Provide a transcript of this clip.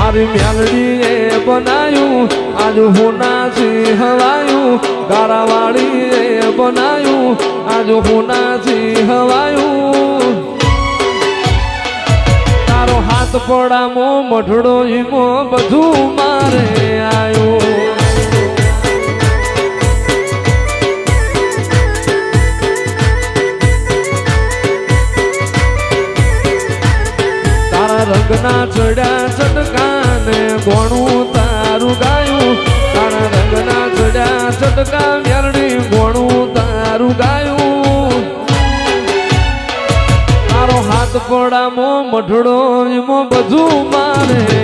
મારી મેલડીએ બનાયું આજ હોનાથી હવાયું ગારાવાળીએ બનાયું આજ હોનાથી હવાયું તારો હાથ પડામો મઢડો ઈમો બધું મારે આયું રંગના ચડ્યા ચટકાને ગોણું તારું ગાયું તારા રંગના ચડ્યા ચટકા મેરડી ગોણું તારું ગાયું તારો હાથ પડામો મઢડો એમાં બધું મારે